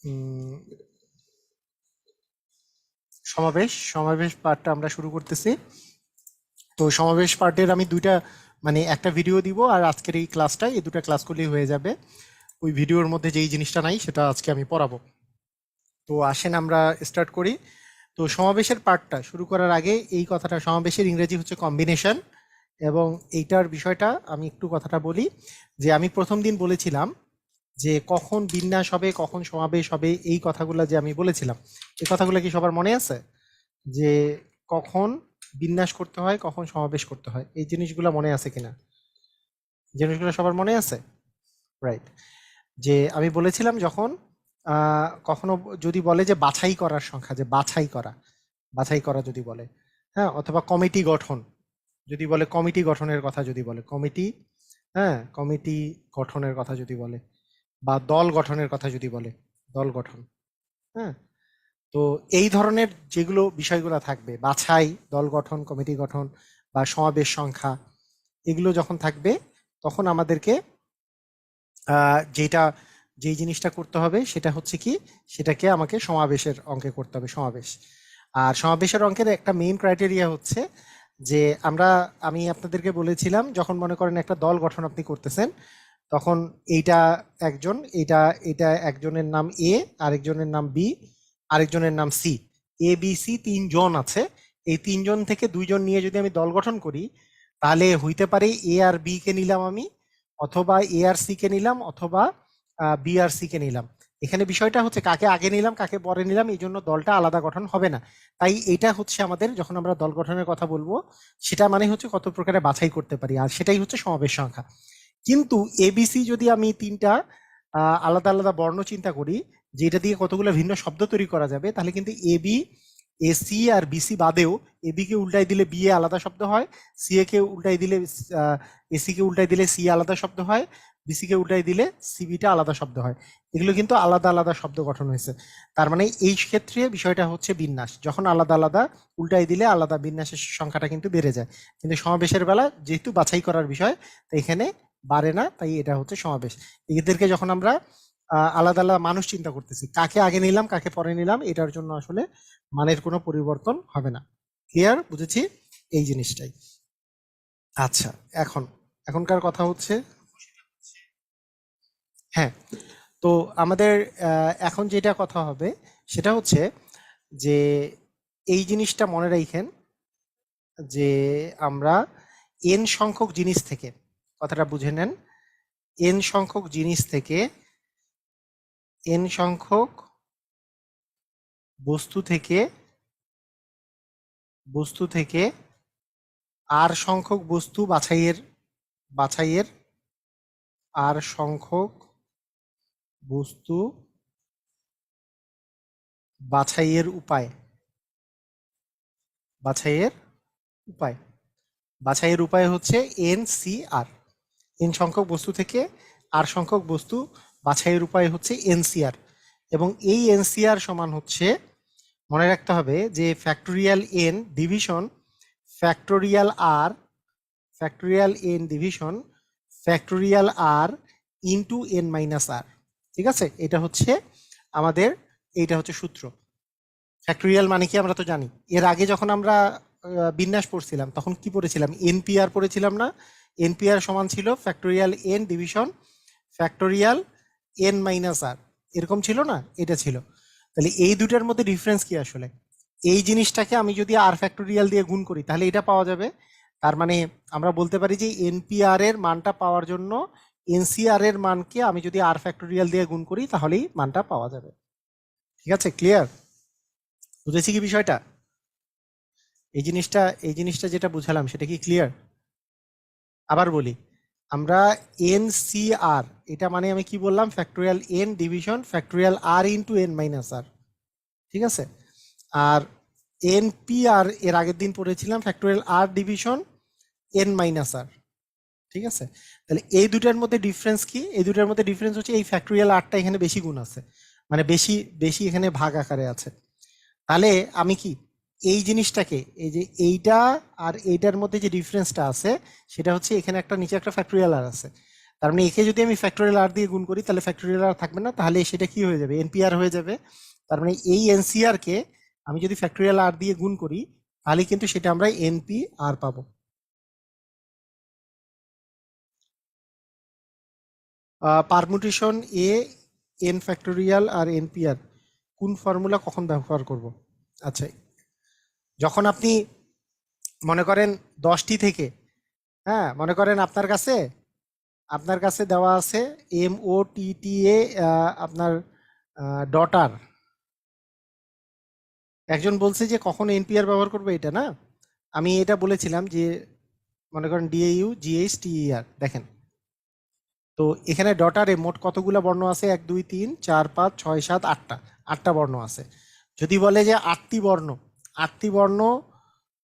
উম, সমাবেশ পার্টটা আমরা শুরু করতেছি। তো সমাবেশ পার্টের আমি দুইটা মানে একটা ভিডিও দিব, আর আজকের এই ক্লাসটা, এই দুটো ক্লাস করলেই হয়ে যাবে। ওই ভিডিওর মধ্যে যেই জিনিসটা নাই সেটা আজকে আমি পড়াবো। তো আসেন আমরা স্টার্ট করি। তো সমাবেশের পার্টটা শুরু করার আগে এই কথাটা, সমাবেশের ইংরেজি হচ্ছে কম্বিনেশন, এবং এইটার বিষয়টা আমি একটু কথাটা বলি। যে আমি প্রথম দিন বলেছিলাম যে কখন বিন্যাস হবে, কখন সমাবেশ হবে, এই কথাগুলো যে আমি বলেছিলাম, এই কথাগুলো কি সবার মনে আছে? যে কখন বিন্যাস করতে হয়, কখন সমাবেশ করতে হয়, এই জিনিসগুলো মনে আছে কিনা? জিনিসগুলো সবার মনে আছে? রাইট। যে আমি বলেছিলাম যখন কখনো যদি বলে যে বাছাই করার সংখ্যা, যে বাছাই করা যদি বলে, হ্যাঁ, অথবা কমিটি গঠন যদি বলে, কমিটি গঠনের কথা যদি বলে, কমিটি, হ্যাঁ, কমিটি গঠনের কথা যদি বলে, বা দল গঠনের কথা যদি বলে, দল গঠন, হ্যাঁ। তো এই ধরনের যেগুলো বিষয়গুলো থাকবে, বাছাই, দল গঠন, কমিটি গঠন, বা সমাবেশ সংখ্যা, এগুলো যখন থাকবে তখন আমাদেরকে যেটা, যেই জিনিসটা করতে হবে সেটা হচ্ছে কি, সেটাকে আমাকে সমাবেশের অঙ্কে করতে হবে, সমাবেশ। আর সমাবেশের অঙ্কের একটা মেইন ক্রাইটেরিয়া হচ্ছে যে আমি আপনাদেরকে বলেছিলাম, যখন মনে করেন একটা দল গঠন আপনি করতেছেন, তখন এইটা একজন, এটা এটা একজনের নাম এ, আরেকজনের নাম বি, আরেকজনের নাম সি, এ বি সি তিনজন আছে। এই তিনজন থেকে দুইজন নিয়ে যদি আমি দল গঠন করি, তাহলে হইতে পারে এ আর বি কে নিলাম আমি, অথবা এ আর সি কে নিলাম, অথবা বি আর সি কে নিলাম। এখানে বিষয়টা হচ্ছে কাকে আগে নিলাম কাকে পরে নিলাম, এই জন্য দলটা আলাদা গঠন হবে না। তাই এটা হচ্ছে আমাদের, যখন আমরা দল গঠনের কথা বলবো, সেটা মানে হচ্ছে কত প্রকারে বাছাই করতে পারি, আর সেটাই হচ্ছে সমাবেশ সংখ্যা। কিন্তু এবিসি যদি আমি তিনটা আলাদা আলাদা বর্ণ চিন্তা করি, যেটা দিয়ে কতগুলো ভিন্ন শব্দ তৈরি করা যাবে, তাহলে কিন্তু এবি, এসি আর বিসি বাদেও এবি কে উল্টাই দিলে বি এ আলাদা শব্দ হয়, সি এ কে উল্টাই দিলে এসি কে উল্টাই দিলে সি আলাদা শব্দ হয়, বিসি কে উল্টাই দিলে সিবিটা আলাদা শব্দ হয়। এগুলো কিন্তু আলাদা আলাদা শব্দ গঠন হয়েছে। তার মানে এই ক্ষেত্রে বিষয়টা হচ্ছে বিন্যাস, যখন আলাদা আলাদা উল্টাই দিলে আলাদা বিন্যাসের সংখ্যাটা কিন্তু বেড়ে যায়। কিন্তু সমাবেশের বেলা যেহেতু বাছাই করার বিষয়, তো এখানে বাড়ে না, তাই এটা হচ্ছে সমাবেশ। এদেরকে যখন আমরা আলাদা আলাদা মানুষ চিন্তা করতেছি, কাকে আগে নিলাম কাকে পরে নিলাম, এটার জন্য আসলে মানের কোনো পরিবর্তন হবে না। ক্লিয়ার? বুঝেছি এই জিনিসটাই। আচ্ছা, এখনকার কথা হচ্ছে, হ্যাঁ, তো আমাদের এখন যেটা কথা হবে সেটা হচ্ছে যে এই জিনিসটা মনে রাখেন যে আমরা এন সংখ্যক জিনিস থেকে, কথাটা বুঝে নেন, এন সংখ্যক জিনিস থেকে, এন সংখ্যক বস্তু থেকে, বস্তু থেকে আর সংখ্যক বস্তু বাছাইয়ের আর সংখ্যক বস্তু বাছাইয়ের উপায়, বাছাইয়ের উপায়, বাছাইয়ের উপায় হচ্ছে এন সি আর। এন সংখ্যক বস্তু থেকে আর সংখ্যক বস্তু বাছাইয়ের উপায় হচ্ছে এনসিআর। এবং এই এনসিআর সমান হচ্ছে, মনে রাখতে হবে যে ফ্যাক্টোরিয়াল এন ডিভিশন ফ্যাক্টোরিয়াল আর, ফ্যাক্টোরিয়াল এন ডিভিশন ফ্যাক্টোরিয়াল আর ইন্টু এন মাইনাস আর। ঠিক আছে, এটা হচ্ছে আমাদের, এইটা হচ্ছে সূত্র। ফ্যাক্টোরিয়াল মানে কি আমরা তো জানি। এর আগে যখন আমরা বিন্যাস পড়ছিলাম তখন কি পড়েছিলাম? এনপিআর পড়েছিলাম না? এনপিআর সমান ছিল factorial n division factorial n minus r, এরকম ছিল না? এটা ছিল। তাহলে এই দুটার মধ্যে ডিফারেন্স কি আসলে? এই জিনিসটাকে আমি যদি আর ফ্যাক্টোরিয়াল দিয়ে গুণ করি তাহলে এটা পাওয়া যাবে। তার মানে আমরা বলতে পারি যে এনপিআর এর মানটা পাওয়ার জন্য এনসিআর এর মানকে আমি যদি আর ফ্যাক্টোরিয়াল দিয়ে গুণ করি তাহলেই মানটা পাওয়া যাবে। ঠিক আছে, ক্লিয়ার? বুঝেছি কি বিষয়টা? এই জিনিসটা যেটা বুঝালাম সেটা কি ক্লিয়ার? আবার বলি, আমরা এন সি আর, এটা মানে আমি কি বললাম? ফ্যাক্টোরিয়াল এন ডিভিশন ফ্যাক্টোরিয়াল আর ইন্টু এন মাইনাস আর। ঠিক আছে, আর এন পি আর এর আগের দিন পড়েছিলাম ফ্যাক্টোরিয়াল আর ডিভিশন এন মাইনাস আর। ঠিক আছে, তাহলে এই দুটার মধ্যে ডিফারেন্স কি? এই দুটার মধ্যে ডিফারেন্স হচ্ছে এই ফ্যাক্টোরিয়াল আরটা এখানে বেশি গুণ আছে, মানে বেশি বেশি এখানে ভাগ আকারে আছে। তাহলে আমি কি এই জিনিসটাকে, এই যে এইটা আর এইটার মধ্যে যে ডিফারেন্সটা আছে, সেটা হচ্ছে এখানে একটা নিচে একটা ফ্যাক্টোরিয়াল আর আছে। তার মানে একে যদি আমি ফ্যাক্টোরিয়াল আর দিয়ে গুণ করি তাহলে ফ্যাক্টোরিয়াল আর থাকবে না, তাহলে সেটা কি হয়ে যাবে, এনপিআর হয়ে যাবে। তার মানে এই এনসিআর কে আমি যদি ফ্যাক্টোরিয়াল আর দিয়ে গুণ করি তাহলে কিন্তু সেটা আমরা এনপি আর পাবো। পারমুটেশন এ এন ফ্যাক্টোরিয়াল আর এনপিআর কোন ফর্মুলা কখন ব্যবহার করব? আচ্ছা, যখন আপনি মনে করেন 10টি থেকে, হ্যাঁ মনে করেন আপনার কাছে দেওয়া আছে MOTTA আপনার ডটার, একজন বলছে যে কখন এনপিআর ব্যবহার করবে, এটা না আমি এটা বলেছিলাম যে মনে করেন DAUGHTER, দেখেন তো এখানে ডটারে মোট কতগুলো বর্ণ আছে, 1 2 3 4 5 6 7 8টা বর্ণ আছে। যদি বলে যে 8টি বর্ণ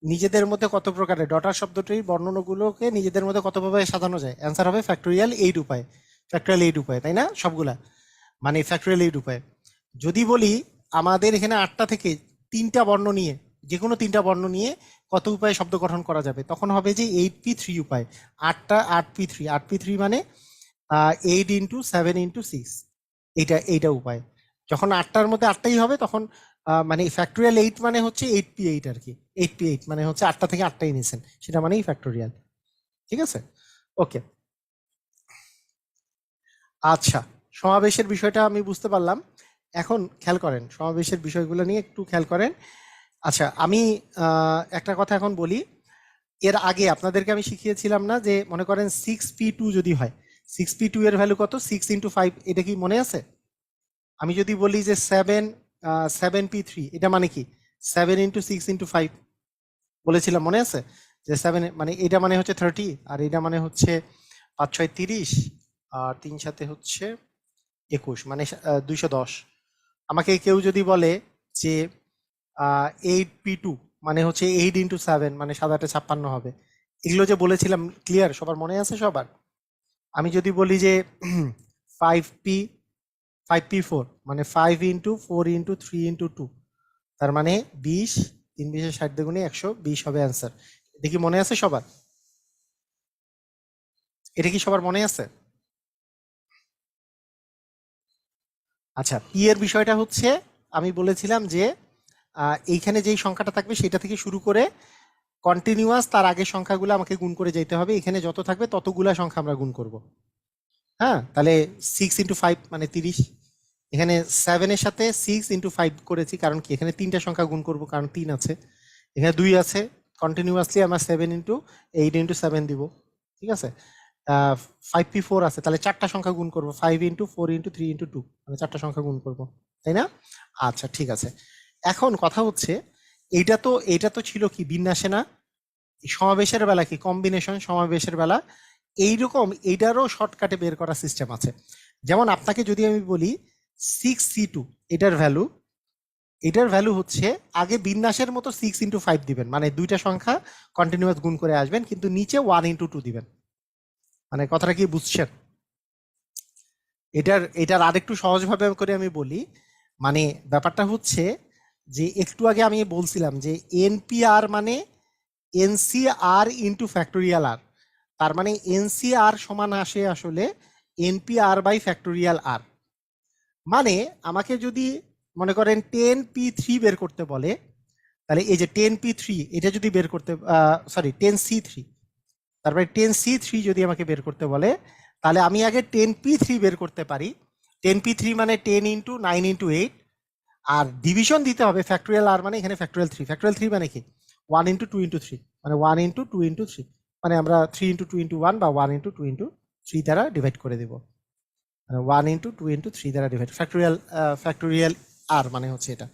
নিজেদের মধ্যে কত প্রকারের, ডটার শব্দটির বর্ণনাগুলোকে নিজেদের মধ্যে কতভাবে সাজানো যায়, অ্যান্সার হবে ফ্যাক্টোরিয়াল 8 উপায়। ফ্যাক্টোরিয়াল 8 উপায়, তাই না, সবগুলা মানে ফ্যাক্টোরিয়াল 8 উপায়। যদি বলি আমাদের এখানে 8টা থেকে 3টা বর্ণ নিয়ে, যে কোনো 3টা বর্ণ নিয়ে কত উপায়ে শব্দ গঠন করা যাবে, তখন হবে যে 8P3 উপায়। 8P3 মানে 8 × 7 × 6, এইটা উপায়। যখন 8টার মধ্যে 8টাই হবে তখন মানে ফ্যাক্টোরিয়াল 8 মানে হচ্ছে 8P8 আর কি, 8P8 মানে হচ্ছে 8টা থেকে 8টাই নিয়েছেন, সেটা মানেই ফ্যাক্টোরিয়াল। ঠিক আছে, ওকে। আচ্ছা, সমাবেশের বিষয়টা আমি বুঝতে পারলাম। এখন খেয়াল করেন, সমাবেশের বিষয়গুলো নিয়ে একটু খেয়াল করেন। আচ্ছা, আমি একটা কথা এখন বলি। এর আগে আপনাদেরকে আমি শিখিয়েছিলাম না যে মনে করেন 6P2 যদি হয়, 6P2 এর ভ্যালু কত, 6 × 5, এটা কি মনে আছে? আমি যদি বলি যে 7P3, এটা মানে কি 7 × 6 × 5 বলেছিলাম, মনে আছে? যে 7 মানে এটা মানে হচ্ছে 30, আর এটা মানে হচ্ছে 5 6 30, আর 3 সাথে হচ্ছে 21, মানে 210। আমাকে কেউ যদি বলে যে 8P2 মানে হচ্ছে 8 × 7, মানে 7 8 56 হবে, এগুলো যে বলেছিলাম, ক্লিয়ার, সবার মনে আছে সবার? আমি যদি বলি যে 5P4 মানে 5 × 4 × 3 × 2, তার মানে 20, 3 20 60 দুগুণে 120 হবে অ্যান্সার। এটা কি মনে আছে সবার? এটা কি সবার মনে আছে? আচ্ছা, পি এর বিষয়টা হচ্ছে আমি বলেছিলাম যে এইখানে যেই সংখ্যাটা থাকবে সেটা থেকে শুরু করে কন্টিনিউয়াস তার আগের সংখ্যাগুলো আমাকে গুণ করে যেতে হবে, এখানে যত থাকবে ততগুলা সংখ্যা আমরা গুণ করব। হ্যাঁ, তাহলে 6 × 5 মানে 30, এখানে 7-এর সাথে 6 × 5 করেছি, কারণ কি এখানে 3টা সংখ্যা গুণ করব, কারণ 3 আছে, এখানে 2 আছে, কন্টিনিউয়াসলি আমরা 7 × 8 × 7 দিব। ঠিক আছে, 5P4 আছে, তাহলে 4টা সংখ্যা গুণ করব, 5 × 4 × 3 × 2, মানে 4টা সংখ্যা গুণ করব, তাই না? আচ্ছা, ঠিক আছে। এখন কথা হচ্ছে এটা তো ছিল কি বিন্যাসে না, সমাবেশের বেলা কি কম্বিনেশন, সমাবেশের বেলা এইরকম এইটারও শর্টকাটে বের করার সিস্টেম আছে। যেমন আপনাকে যদি আমি বলি 6C2, এটার ভ্যালু হচ্ছে আগে বিন্যাসের মতো 6 × 5 দিবেন, মানে দুইটা সংখ্যা কন্টিনিউয়াস গুণ করে আসবেন, কিন্তু নিচে 1 × 2 দিবেন। মানে কথাটা কি বুঝছেন? এটার আরেকটু সহজভাবে করে আমি বলি, মানে ব্যাপারটা হচ্ছে যে একটু আগে আমি বলছিলাম যে এনপিআর মানে এনসিআর ইন্টু ফ্যাক্টোরিয়াল আর, তার মানে এনসিআর সমান আসে আসলে এনপিআর বাই ফ্যাক্টোরিয়াল আর। মানে আমাকে যদি মনে করেন 10P3 বের করতে বলে, তাহলে এই যে 10P3 এটা যদি বের করতে, সরি 10C3, তারপরে 10C3 যদি আমাকে বের করতে বলে, তাহলে আমি আগে 10P3 বের করতে পারি। 10P3 মানে 10 × 9 × 8, আর ডিভিশন দিতে হবে ফ্যাক্টোরিয়াল আর, মানে এখানে ফ্যাক্টোরিয়াল 3 মানে কি 1 × 2 × 3, মানে 1 × 2 × 3, মানে আমরা 3 × 2 × 1 বা 1 × 2 × 3 দ্বারা ডিভাইড করে দেব, মানে 1 × 2 × 3 দ্বারা ডিভাইড, ফ্যাক্টোরিয়াল আর মানে হচ্ছে এটা।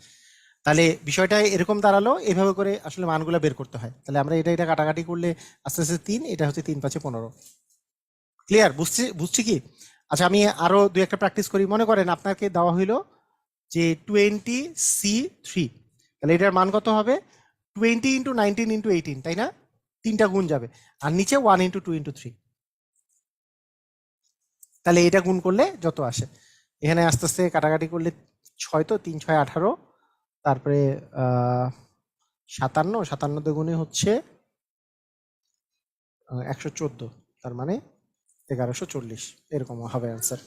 তাহলে বিষয়টা এরকম দাঁড়ালো, এভাবে করে আসলে মানগুলো বের করতে হয়। তাহলে আমরা এটা কাটাকাটি করলে আস্তে আস্তে 3, এটা হচ্ছে 3 5 15। ক্লিয়ার? বুঝছি কি? আচ্ছা, আমি আরো 2 একটা প্র্যাকটিস করি। মনে করেন আপনাকে দেওয়া হইলো যে 20C3, তাহলে এটার মান কত হবে, 20 × 19 × 18, তাই না? 3টা গুণ যাবে, আর নিচে 1 × 2 × 3, তাহলে এটা গুণ করলে যত আসে, এখানে আস্তে আস্তে কাটাকাটি করলে 6, তো 3 6 18, তারপরে 57 দুগুণে হচ্ছে 114, তার মানে 1140 এরকম হবে অ্যান্সার।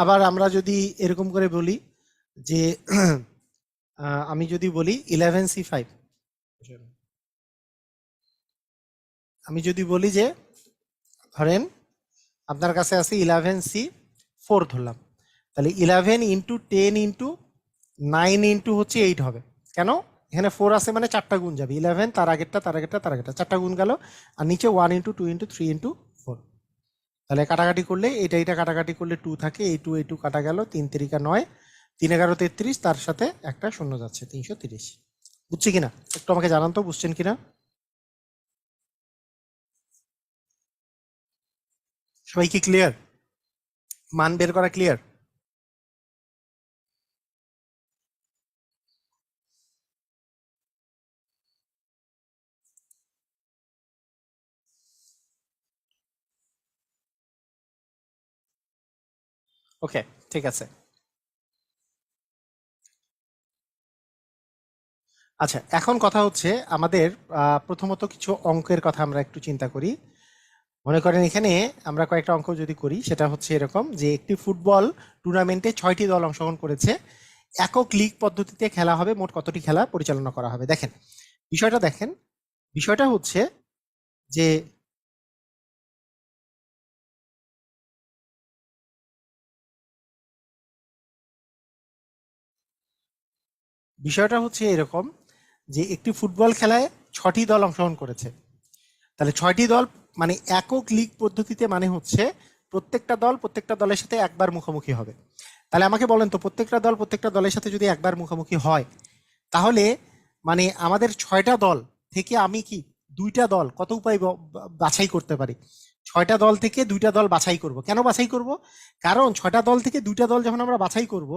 আবার আমরা যদি এরকম করে বলি যে আমি যদি বলি 11C5, আমি যদি বলি যে ধরেন আপনার কাছে আছে 11C4 ধরলাম, তাহলে 11 × 10 × 9 হচ্ছে 8 হবে। কেন? এখানে 4 আছে মানে 4টা গুণ যাবে, 11 তার আগেরটা তার আগেরটা তার আগেরটা 4টা গুণ গেল, আর নিচে 1 × 2 × 3 × 4। তাহলে কাটাকাটি করলে এটা কাটাকাটি করলে 2 থাকে, এই 2 কাটা গেল, 3 × 3 = 9, 3 × 11 = 33, তার সাথে একটা শূন্য যাচ্ছে, 330। বুঝছি কিনা একটু আমাকে জানান তো, বুঝছেন কিনা? সবাই কি ক্লিয়ার? মান বের করা ক্লিয়ার? ওকে, ঠিক আছে। আচ্ছা, এখন কথা হচ্ছে আমাদের প্রথমত কিছু অঙ্কের কথা আমরা একটু চিন্তা করি। মনে করেন এখানে আমরা কয়েকটা অঙ্ক যদি করি, সেটা হচ্ছে এরকম যে একটি ফুটবল টুর্নামেন্টে 6টি দল অংশগ্রহণ করেছে, একক লিগ পদ্ধতিতে খেলা হবে, মোট কতটি খেলা পরিচালনা করা হবে? দেখেন বিষয়টা, দেখেন বিষয়টা হচ্ছে যে বিষয়টা হচ্ছে এরকম যে একটি ফুটবল খেলায় 6টি দল অংশগ্রহণ করেছে, তাহলে 6টি দল মানে একক লিগ পদ্ধতিতে, মানে হচ্ছে প্রত্যেকটা দলের সাথে একবার মুখোমুখি হবে। তাহলে আমাকে বলেন তো, প্রত্যেকটা দলের সাথে যদি একবার মুখোমুখি হয়, তাহলে মানে আমাদের 6টা দল থেকে আমি কি 2টা দল কত উপায় বাছাই করতে পারি? 6টা দল থেকে 2টা দল বাছাই করব। কেন বাছাই করব? কারণ 6টা দল থেকে 2টা দল যখন আমরা বাছাই করব,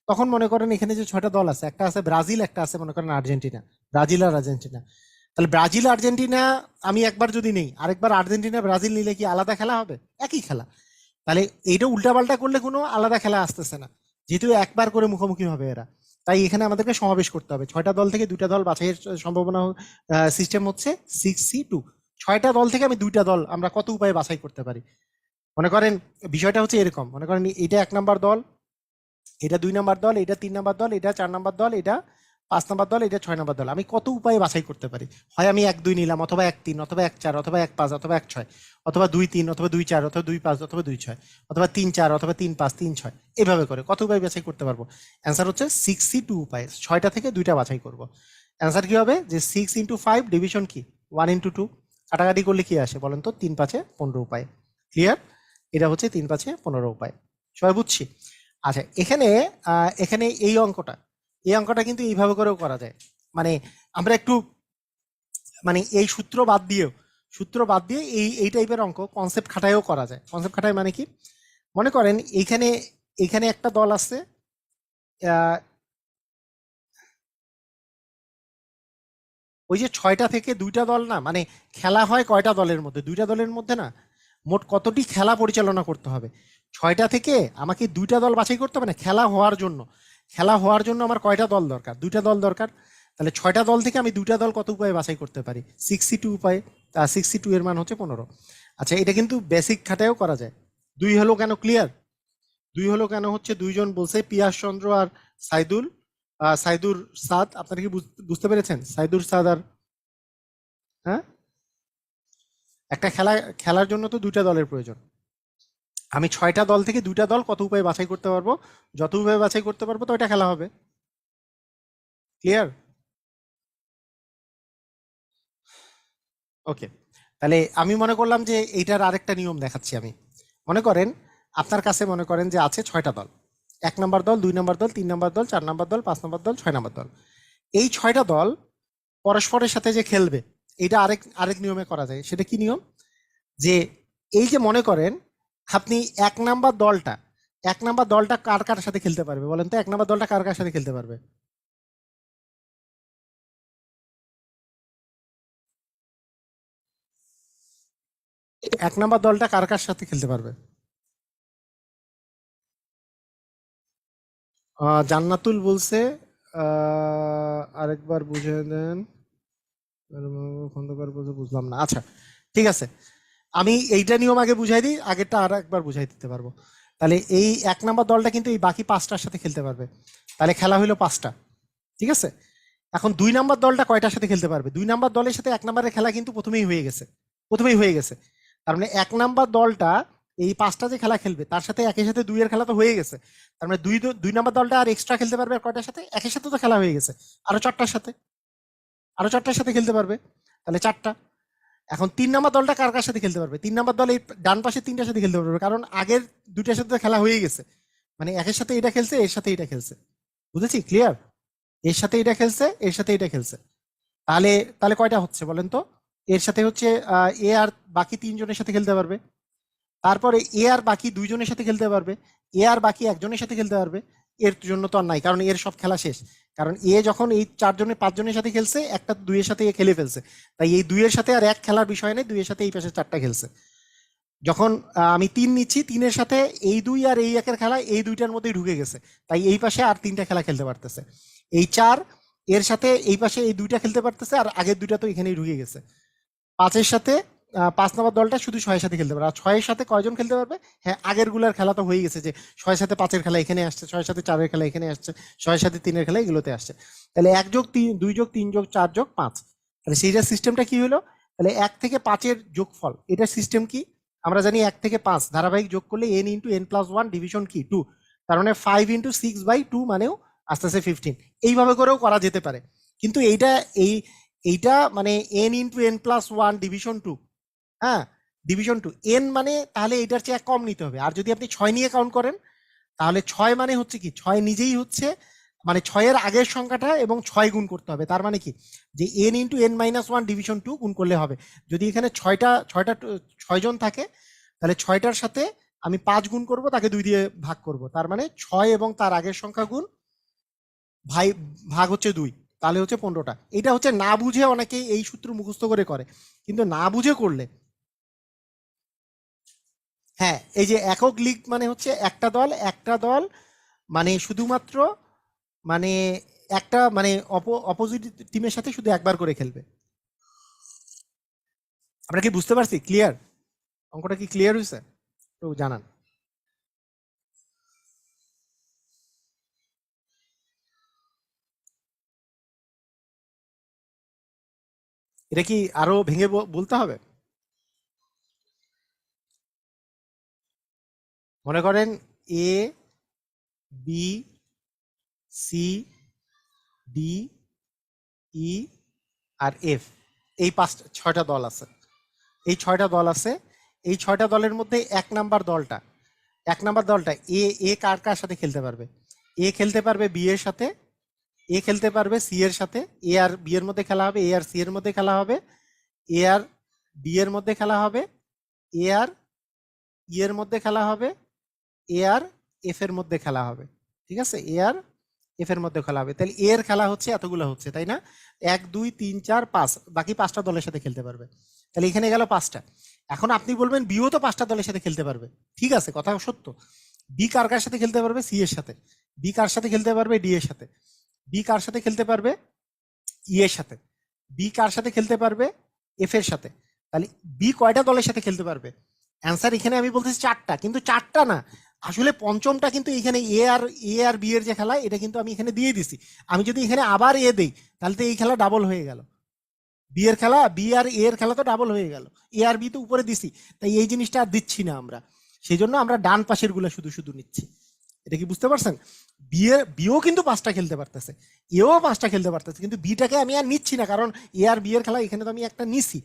তখন মনে করেন এখানে যে 6টা দল আছে, একটা আছে ব্রাজিল, একটা আছে মনে করেন আর্জেন্টিনা, ব্রাজিল আর আর্জেন্টিনা। তাহলে ব্রাজিল আর্জেন্টিনা আমি একবার যদি নেই, আরেকবার আর্জেন্টিনা ব্রাজিল নিলে কি আলাদা খেলা হবে? একই খেলা। তাহলে এইটা উল্টাপাল্টা করলে কোনো আলাদা খেলা আসতেছে না, যেহেতু একবার করে মুখোমুখি হবে এরা। তাই এখানে আমাদেরকে সমাবেশ করতে হবে। 6টা দল থেকে 2টা দল বাছাইয়ের সম্ভাবনা সিস্টেম হচ্ছে 6C2। 6টা দল থেকে আমি 2টা দল আমরা কত উপায়ে বাছাই করতে পারি? মনে করেন বিষয়টা হচ্ছে এরকম, মনে করেন এটা 1 নাম্বার দল, এটা 2 নাম্বার দল, এটা 3 নাম্বার দল, এটা 4 নাম্বার দল, এটা 5 নাম্বার দল, এটা 6 নাম্বার দল। আমি কত উপায়ে বাছাই করতে পারি? হয় আমি 1-2 নিলাম, অথবা 1-3, অথবা 1-4, অথবা 1-5, অথবা 1-6, অথবা 2-3, অথবা 2-4, অথবা 2-5, অথবা 2-6, অথবা 3-4, অথবা 3-5, 3-6, এভাবে করে কত উপায় বাছাই করতে পারবো? অ্যান্সার হচ্ছে 6C2 উপায়, 6টা থেকে 2টা বাছাই করব। অ্যান্সার কি হবে? যে 6 × 5 ডিভিশন কি 1 × 2, কাটাকাটি করলে কি আসে বলেন তো? 3-5-15 উপায়। ক্লিয়ার? এটা হচ্ছে 3-5-15 উপায়। সবাই বুঝছি? আচ্ছা, এখানে এখানে এই অঙ্কটা কিন্তু এইভাবে করেও করা যায়। মানে আমরা একটু মানে এই সূত্র বাদ দিয়ে এই টাইপের অঙ্ক কনসেপ্ট খাটায়ও করা যায়। কনসেপ্ট খাটায় মানে কি? মনে করেন এইখানে এখানে একটা দল আছে, আহ, ওই যে 6টা থেকে 2টা দল না, মানে খেলা হয় কয়টা দলের মধ্যে? 2টা দলের মধ্যে না? মোট কতটি খেলা পরিচালনা করতে হবে? 6টা থেকে আমাকে 2টা দল বাছাই করতে হবে না খেলা হওয়ার জন্য আমার কয়টা দল দরকার? 2টা দল দরকার। তাহলে 6টা দল থেকে আমি 2টা দল কত উপায়ে বাছাই করতে পারি? 6C2 উপায়ে। 6C2 এর মান হচ্ছে 15। আচ্ছা, এটা কিন্তু বেসিক খাটায়ও করা যায়। 2 হলো কেন? ক্লিয়ার? 2 হলো কেন হচ্ছে, দুইজন বলছে, পিয়াস চন্দ্র আর সাইদুল, সাইদুর সাদ। আপনারা কি বুঝতে পেরেছেন? সাইদুর সাদ আর, হ্যাঁ, একটা খেলার জন্য তো 2টা দলের প্রয়োজন। আমি 6টা দল থেকে 2টা দল কত উপায়ে বাছাই করতে পারবো? যত উপায়ে বাছাই করতে পারবো তো ওইটা খেলা হবে। ক্লিয়ার? ওকে, তাহলে আমি মনে করলাম যে এইটার আরেকটা নিয়ম দেখাচ্ছি আমি। মনে করেন আপনার কাছে মনে করেন যে আছে 6টা দল, 1 নাম্বার দল, 2 নাম্বার দল, 3 নাম্বার দল, 4 নাম্বার দল, 5 নাম্বার দল, 6 নাম্বার দল। এই 6টা দল পরস্পরের সাথে যে খেলবে, এটা আরেক আরেক নিয়মে করা যায়। সেটা কি নিয়ম? যে এই যে মনে করেন আপনি 1 নাম্বার দলটা কার কার সাথে খেলতে পারবে বলেন তো? 1 নাম্বার দলটা কার কার সাথে খেলতে পারবে? 1 নাম্বার দলটা কার কার সাথে খেলতে পারবে? জান্নাতুল বলছে, আরেকবার বুঝিয়ে দেন। খন্দকার বলছে, বুঝলাম না। আচ্ছা, ঠিক আছে। আমি এইটা নিয়ম আগে বুঝাই দিই, আগেরটা আর একবার বুঝাই দিতে পারবো। তাহলে এই 1 নম্বর দলটা কিন্তু এই বাকি 5টার সাথে খেলতে পারবে, তাহলে খেলা হইলো 5টা, ঠিক আছে। এখন 2 নম্বর দলটা কয়টার সাথে খেলতে পারবে? 2 নম্বর দলের সাথে 1 নম্বরের খেলা কিন্তু প্রথমেই হয়ে গেছে, প্রথমেই হয়ে গেছে। তার মানে 1 নম্বর দলটা এই 5টা যে খেলা খেলবে তার সাথে একের সাথে 2 এর খেলা তো হয়ে গেছে। তার মানে 2 নম্বর দলটা আর এক্সট্রা খেলতে পারবে আর কয়টার সাথে? একের সাথে তো খেলা হয়ে গেছে, আরো 4টার সাথে, আরো 4টার সাথে খেলতে পারবে, তাহলে 4টা। এখন 3 নম্বর দলটা কার কার সাথে খেলতে পারবে? 3 নম্বর দল এই ডান পাশে 3টার সাথে খেলতে পারবে, কারণ আগের 2টার সাথে তো খেলা হয়ে গেছে। মানে একের সাথে এটা খেলছে, এর সাথে এটা খেলছে, বুঝেছি? ক্লিয়ার? এর সাথে এটা খেলছে, এর সাথে এটা খেলছে, তাহলে তাহলে কয়টা হচ্ছে বলেন তো? এর সাথে হচ্ছে এ আর বাকি 3জনের সাথে খেলতে পারবে, তারপরে এ আর বাকি 2জনের সাথে খেলতে পারবে, এ আর বাকি 1জনের সাথে খেলতে পারবে। এর জন্য তো আর নাই, কারণ এর সব খেলা শেষ। কারণ এ যখন এই 4জনের 5জনের সাথে খেলছে, একটা 2 এর সাথে এ খেলে ফেলছে, তাই এই 2 এর সাথে আর এক খেলার বিষয় নেই, 2 এর সাথে এই পাশে 4টা খেলছে। যখন আমি 3 নিচ্ছি, 3-এর সাথে এই 2 আর এই 1-এর খেলা এই 2টার মধ্যেই ঢুকে গেছে, তাই এই পাশে আর 3টা খেলা খেলতে পারতেছে। এই 4 এর সাথে এই পাশে এই 2টা খেলতে পারতেছে, আর আগের 2টা তো এখানেই ঢুকে গেছে। 5-এর সাথে 5 নম্বর দলটা শুধু 6-এর সাথে খেলতে পারবে। আর 6-এর সাথে কয়জন খেলতে পারবে? হ্যাঁ, আগের গুলার খেলা তো হয়ে গেছে, যে 6-এর সাথে 5-এর খেলা এখানে আসছে, 6-এর সাথে 4-এর খেলা এখানে আসছে, 6-এর সাথে 3-এর খেলা এগুলোতে আসছে। তাহলে 1+3, 2+3+4+5, তাহলে সেইটার সিস্টেমটা কি হলো? তাহলে 1 থেকে 5-এর যোগফল, এটার সিস্টেম কি? আমরা জানি 1 থেকে 5 ধারাবাহিক যোগ করলে n × n+1 ডিভিশন কি 2, তার মানে 5 × 6/2 মানেও আস্তে আস্তে 15। এইভাবে করেও করা যেতে পারে, কিন্তু এইটা মানে n × n+1 ডিভিশন 2, হ্যাঁ, ডিভিশন 2 এন মানে তাহলে এটার চেয়ে 1 কম নিতে হবে। আর যদি আপনি 6 নিয়ে কাউন্ট করেন, তাহলে 6 মানে হচ্ছে কি, 6 নিজেই হচ্ছে মানে 6-এর আগের সংখ্যাটা এবং 6 গুণ করতে হবে। তার মানে কি, যে n × n-1 ডিভিশন 2 গুণ করলে হবে। যদি এখানে 6জন থাকে, তাহলে 6টার সাথে আমি 5 গুণ করব, তাকে 2 দিয়ে ভাগ করব, তার মানে 6 এবং তার আগের সংখ্যা গুণ ভাই ভাগ হচ্ছে 2, তাহলে হচ্ছে 15টা। এটা হচ্ছে না বুঝে অনেকেই এই সূত্র মুখস্থ করে করে, কিন্তু না বুঝে করলে, হ্যাঁ, এই যে একক লীগ মানে হচ্ছে একটা দল মানে শুধুমাত্র মানে একটা মানে অপোজিট টিমের সাথে শুধু একবার করে খেলবে। আমরা কি বুঝতে পারছি? ক্লিয়ার? অঙ্কটা কি ক্লিয়ার হয়েছে? তো জানান। এটা কি আরো ভেঙে বলতে হবে? মনে করেন এ, বি, সি, ডি, ই আর এফ, এই 6টা দল আছে। এই 6টা দল আছে, এই 6টা দলের মধ্যে 1 নম্বর দলটা এ এ কার কার সাথে খেলতে পারবে? এ খেলতে পারবে বি এর সাথে, এ খেলতে পারবে সি এর সাথে, এ আর বি এর মধ্যে খেলা হবে, এ আর সি এর মধ্যে খেলা হবে, এ আর ডি এর মধ্যে খেলা হবে, এ আর ই এর মধ্যে খেলা হবে, এ আর এফ এর মধ্যে খেলা হবে, ঠিক আছে? এ আর এফ এর মধ্যে খেলা হবে। তাহলে এ এর খেলা হচ্ছে এতগুলো হচ্ছে, তাই না? 1 2 3 4 5, বাকি 5টা দলের সাথে খেলতে পারবে। তাহলে এখানে গেল 5টা। এখন আপনি বলবেন বিও তো 5টা দলের সাথে খেলতে পারবে, ঠিক আছে, কথা সত্য। বি কার কার সাথে খেলতে পারবে? সি এর সাথে। বি কার সাথে খেলতে পারবে? ডি এর সাথে। বি কার সাথে খেলতে পারবে? ই এর সাথে। বি কার সাথে খেলতে পারবে? এফ এর সাথে। তাহলে বি কয়টা দলের সাথে খেলতে পারবে? অ্যান্সার এখানে আমি বলতেছি 4টা, কিন্তু 4টা না, আসলে পঞ্চমটা কিন্তু এখানে এ আর বি এর যে খেলা, এটা কিন্তু আমি এখানে দিয়ে দিছি। আমি যদি এখানে আবার এ দেই, তাহলে তো এই খেলা ডাবল হয়ে গেল। বি এর খেলা, বি আর এ এর খেলা তো ডাবল হয়ে গেল। এ আর বি তো উপরে দিছি, তাই এই জিনিসটা আর দিচ্ছি না আমরা। সেই জন্য আমরা ডান পাশের গুলা শুধু শুধু নিচ্ছি। এটা কি বুঝতে পারছেন? বিও কিন্তু 5টা খেলতে পারতেছে, এও 5টা খেলতে পারতেছে, কিন্তু বিটাকে আমি আর নিচ্ছি না, কারণ এ আর বি এর খেলা এখানে তো আমি একটা নিছি।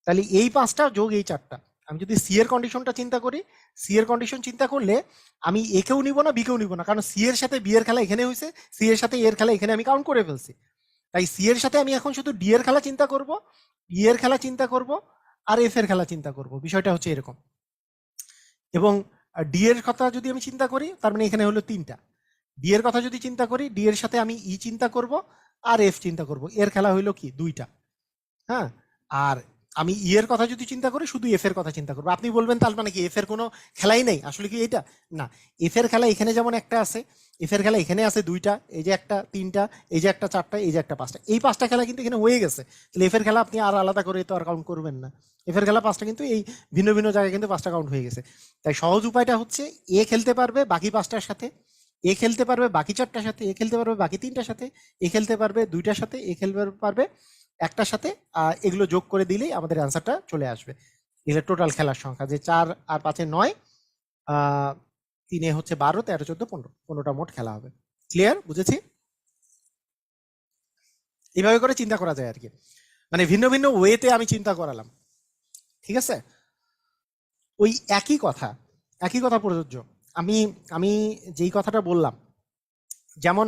তাহলে এই 5টা যোগ এই 4টা, আমি যদি সি এর কন্ডিশনটা চিন্তা করি, সি এর কন্ডিশন চিন্তা করলে আমি এ কেও নিব না, বি কেও নিব না, কারণ সি এর সাথে বি এর খেলা এখানে হয়েছে, সি এর সাথে এর খেলা এখানে আমি কাউন্ট করে ফেলছি। তাই সি এর সাথে আমি এখন শুধু ডি এর খেলা চিন্তা করব, ই এর খেলা চিন্তা করব, আর এফ এর খেলা চিন্তা করব। বিষয়টা হচ্ছে এরকম। এবং ডি এর কথা যদি আমি চিন্তা করি, তার মানে এখানে হলো 3টা। ডি এর কথা যদি চিন্তা করি, ডি এর সাথে আমি ই চিন্তা করব আর এফ চিন্তা করব, এর খেলা হইলো কি 2টা। হ্যাঁ, আর আমি ই এর কথা যদি চিন্তা করি শুধু এফ এর কথা চিন্তা করবো। আপনি বলবেন তার মানে কি এফ এর কোনো খেলাই নেই? আসলে কি এটা না, এফ এর খেলা এখানে যেমন একটা আছে, এফ এর খেলা এখানে আছে দুইটা, এই যে একটা তিনটা, এই যে একটা চারটা, এই যে একটা পাঁচটা, এই পাঁচটা খেলা কিন্তু এখানে হয়ে গেছে। তাহলে এফ এর খেলা আপনি আর আলাদা করে তো আর কাউন্ট করবেন না। এফ এর খেলা পাঁচটা কিন্তু এই ভিন্ন ভিন্ন জায়গায় কিন্তু পাঁচটা কাউন্ট হয়ে গেছে। তাই সহজ উপায়টা হচ্ছে এ খেলতে পারবে বাকি পাঁচটার সাথে, এ খেলতে পারবে বাকি চারটার সাথে, এ খেলতে পারবে বাকি তিনটার সাথে, এ খেলতে পারবে দুইটার সাথে, এ খেলতে পারবে একটার সাথে। এগুলো যোগ করে দিলেই আমাদের অ্যান্সারটা চলে আসবে। এগুলো টোটাল খেলার সংখ্যা, যে 4 আর 5 9, 3 হচ্ছে 12, 13, 14, 15, 15টা মোট খেলা হবে। ক্লিয়ার? বুঝেছি? এইভাবে করে চিন্তা করা যায় আর কি, মানে ভিন্ন ভিন্ন ওয়েতে আমি চিন্তা করালাম। ঠিক আছে? ওই একই কথা প্রযোজ্য। আমি আমি যেই কথাটা বললাম, যেমন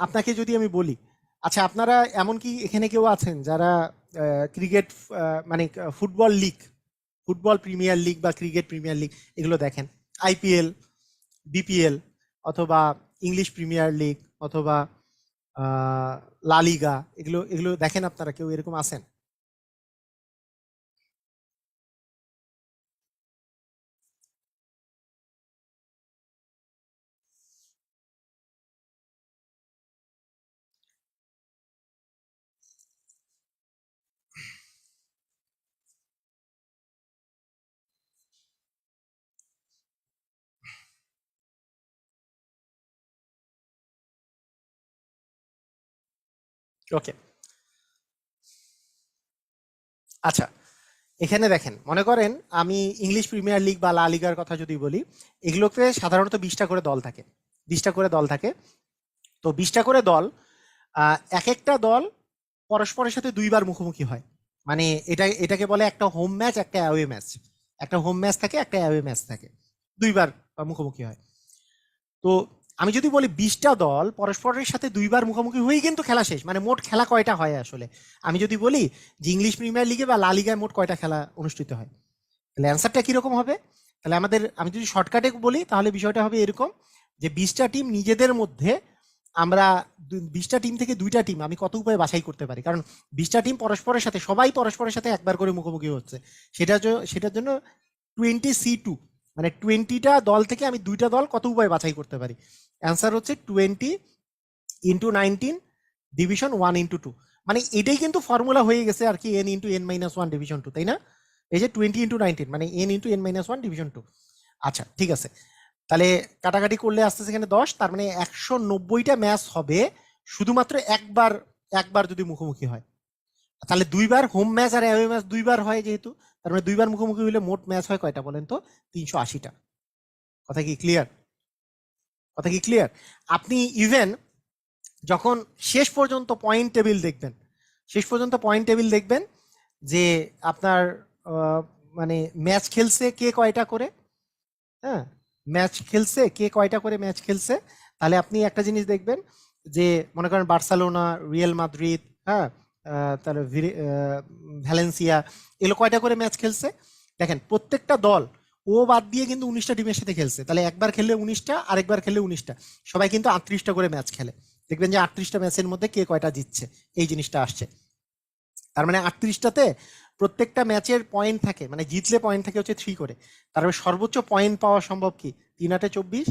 আপনাকে যদি আমি বলি, আচ্ছা আপনারা এমন কি এখানে কেউ আছেন যারা ক্রিকেট মানে football league, football premier league বা ক্রিকেট প্রিমিয়ার লিগ এগুলো দেখেন? আইপিএল, বিপিএল, অথবা ইংলিশ প্রিমিয়ার লিগ, অথবা লা লিগা, এগুলো এগুলো দেখেন আপনারা? কেউ এরকম আছেন? ওকে, আচ্ছা এখানে দেখেন, মনে করেন আমি ইংলিশ প্রিমিয়ার লিগ বা লা লিগার কথা যদি বলি, এগুলোতে সাধারণত 20টা করে দল থাকে, 20টা করে দল থাকে। তো 20টা করে দল, এক একটা দল পরস্পরের সাথে দুইবার মুখোমুখি হয়। মানে এটাকে বলে একটা হোম ম্যাচ, একটা অ্যাওয়ে ম্যাচ। একটা হোম ম্যাচ থাকে, একটা অ্যাওয়ে ম্যাচ থাকে, দুইবার মুখোমুখি হয়। তো আমি যদি বলি 20টা দল পরস্পরের সাথে দুইবার মুখোমুখি হয়েই কিন্তু খেলা শেষ, মানে মোট খেলা কয়টা হয় আসলে? আমি যদি বলি যে ইংলিশ প্রিমিয়ার লিগে বা লা লিগায় মোট কয়টা খেলা অনুষ্ঠিত হয়, তাহলে অ্যান্সারটা কিরকম হবে? তাহলে আমাদের, আমি যদি শর্টকাটে বলি তাহলে বিষয়টা হবে এরকম, যে 20টা টিম নিজেদের মধ্যে, আমরা 20টা টিম থেকে দুইটা টিম আমি কত উপায়ে বাছাই করতে পারি, কারণ 20টা টিম পরস্পরের সাথে, সবাই পরস্পরের সাথে একবার করে মুখোমুখি হচ্ছে। সেটার জন্য 20C2, মানে 20টা দল থেকে আমি দুইটা দল কত উপায়ে বাছাই করতে পারি। অ্যান্সার হচ্ছে 20 × 19 ডিভিশন 1 × 2। মানে এটাই কিন্তু ফর্মুলা হয়ে গেছে আর কি, n × n - 1 ডিভিশন 2, তাই না? এই যে 20 × 19 মানে n × n - 1 ডিভিশন 2। আচ্ছা ঠিক আছে, তাহলে কাটাকাটি করলে আসতেছে এখানে 10, তার মানে 190টা ম্যাচ হবে শুধুমাত্র একবার, একবার যদি মুখোমুখি হয়। তাহলে দুইবার হোম ম্যাচ আর অ্যাওয়ে ম্যাচ দুইবার হয় যেহেতু, তার মানে দুইবার মুখোমুখি হলে মোট ম্যাচ হয় কয়টা বলেন তো? 380টা। কথা কি ক্লিয়ার? কথা কি ক্লিয়ার? আপনি ইভেন যখন শেষ পর্যন্ত পয়েন্ট টেবিল দেখবেন, শেষ পর্যন্ত পয়েন্ট টেবিল দেখবেন যে আপনার মানে ম্যাচ খেলছে কে কয়টা করে, হ্যাঁ, ম্যাচ খেলছে কে কয়টা করে ম্যাচ খেলছে, তাহলে আপনি একটা জিনিস দেখবেন যে মনে করেন বার্সেলোনা, রিয়াল মাদ্রিদ, হ্যাঁ, তাহলে ভ্যালেন্সিয়া, এগুলো কয়টা করে ম্যাচ খেলছে। দেখেন প্রত্যেকটা দল ও বাদ দিয়ে কিন্তু 19টা টিমের সাথে খেলছে, তাহলে একবার খেললে 19টা, আরেকবার খেললে 19টা, সবাই কিন্তু 38টা করে ম্যাচ খেলে। দেখবেন যে 38টা ম্যাচের মধ্যে কে কয়টা জিতছে, এই জিনিসটা আসছে। তার মানে 38টাতে প্রত্যেকটা ম্যাচের পয়েন্ট থাকে, মানে জিতলে পয়েন্ট থাকে হচ্ছে 3 করে। তারপরে সর্বোচ্চ পয়েন্ট পাওয়া সম্ভব কি 3 × 8 = 24,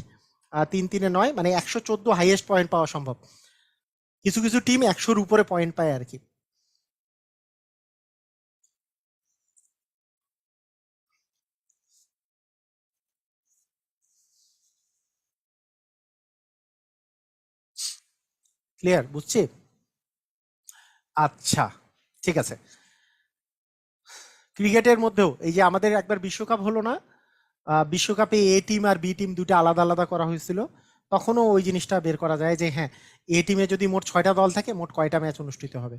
3 × 3 = 9, মানে 114 হাইয়েস্ট পয়েন্ট পাওয়া সম্ভব। কিছু কিছু টিম 100-র উপরে পয়েন্ট পায় আর কি। ক্লিয়ার? বুঝছি? আচ্ছা ঠিক আছে। ক্রিকেটের মধ্যেও এই যে আমাদের একবার বিশ্বকাপ হলো না, বিশ্বকাপে এ টিম আর বি টিম দুটো আলাদা আলাদা করা হয়েছিল, তখনও ওই জিনিসটা বের করা যায় যে হ্যাঁ, এ টিমে যদি মোট 6টা দল থাকে মোট কয়টা ম্যাচ অনুষ্ঠিত হবে,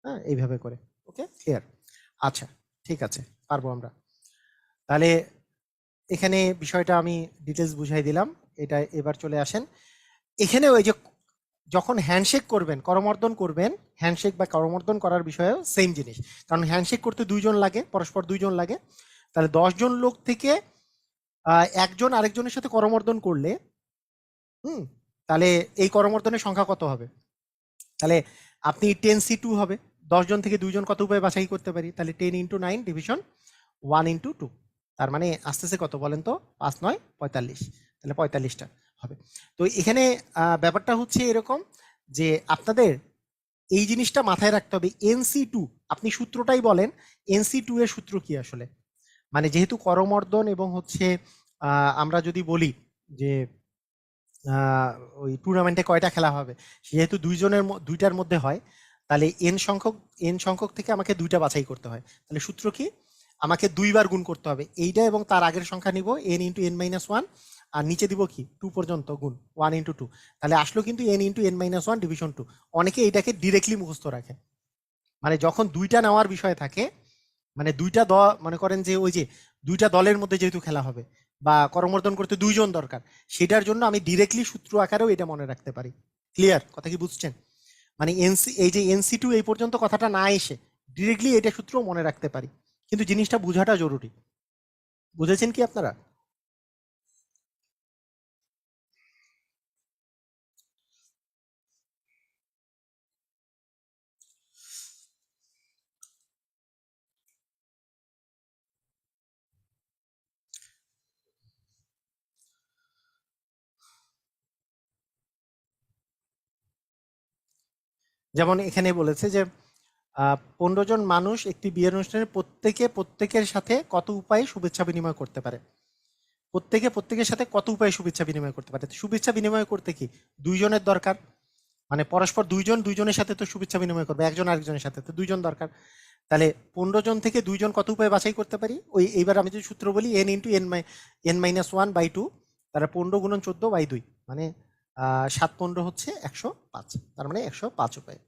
হ্যাঁ, এইভাবে করে। Okay clear? আচ্ছা ঠিক আছে, পারবো আমরা। তাহলে এখানে বিষয়টা আমি ডিটেলস বুঝাই দিলাম। এটা এবার চলে আসেন এখানে, ওই যে যখন হ্যান্ডশেক করবেন, করমর্দন করবেন, হ্যান্ডশেক বা করমর্দন করার বিষয়েও সেম জিনিস, কারণ হ্যান্ডশেক করতে দুইজন লাগে, পরস্পর দুইজন লাগে। তাহলে 10জন লোক থেকে একজন আরেকজনের সাথে করমর্দন করলে, হুম, তাহলে এই করমর্দনের সংখ্যা কত হবে? তাহলে আপনি 10C2 হবে, 10 জন থেকে 2 জন কত উপায়ে বাছাই করতে পারি? তাহলে 10 × 9 ডিভিশন 1 × 2, তার মানে আসতেছে কত বলেন তো? 5 × 9 = 45, তাহলে 45টা হবে। তো এখানে ব্যাপারটা হচ্ছে এরকম যে আপনাদের এই জিনিসটা মাথায় রাখতে হবে, NC2 আপনি সূত্রটাই বলেন, NC2 এর সূত্র কি আসলে? মানে যেহেতু করমর্দন এবং হচ্ছে আমরা যদি বলি যে ওই টুর্নামেন্টে কয়টা খেলা হবে, যেহেতু দুইটার মধ্যে হয়, তাহলে এন সংখ্যক থেকে আমাকে দুইটা বাছাই করতে হয়। তাহলে সূত্র কি? আমাকে দুইবার গুণ করতে হবে এইটা এবং তার আগের সংখ্যা নিব n × n-1, আর নিচে দিব কি 2 পর্যন্ত গুণ 1 × 2, তাহলে আসলো কিন্তু n × n-1 ডিভিশন 2। অনেকে এইটাকে ডিরেক্টলি মুখস্থ রাখে, মানে যখন দুইটা নেওয়ার বিষয় থাকে, মানে দুইটা দল, মনে করেন যে ওই যে দুইটা দলের মধ্যে যেহেতু খেলা হবে বা করমর্দন করতে 2 জন দরকার, সেটার জন্য আমি ডিরেক্টলি সূত্র আকারেও এটা মনে রাখতে পারি। ক্লিয়ার? কথা কি বুঝছেন? মানে এই যে NC2 এই পর্যন্ত কথাটা না এসে ডিরেক্টলি এটা সূত্র মনে রাখতে পারি, কিন্তু জিনিসটা বোঝাটা জরুরি। বুঝেছেন কি আপনারা? যেমন এখানে বলেছে যে 15 জন মানুষ একটি বিয়ের অনুষ্ঠানে প্রত্যেকের সাথে কত উপায়ে শুভেচ্ছা বিনিময় করতে পারে? প্রত্যেকের সাথে কত উপায়ে শুভেচ্ছা বিনিময় করতে পারে? শুভেচ্ছা বিনিময় করতে কি 2 জনের দরকার, মানে পরস্পর 2 জনের সাথে তো শুভেচ্ছা বিনিময় করবে, একজন আরেকজনের সাথে তো 2 জন দরকার। তাহলে 15 জন থেকে 2 জন কত উপায়ে বাছাই করতে পারি? ওই এইবার আমি যদি সূত্র বলি n × n-1/2, তাহলে 15 × 14/2, মানে 7×15 হচ্ছে 105, তার মানে 105 উপায়।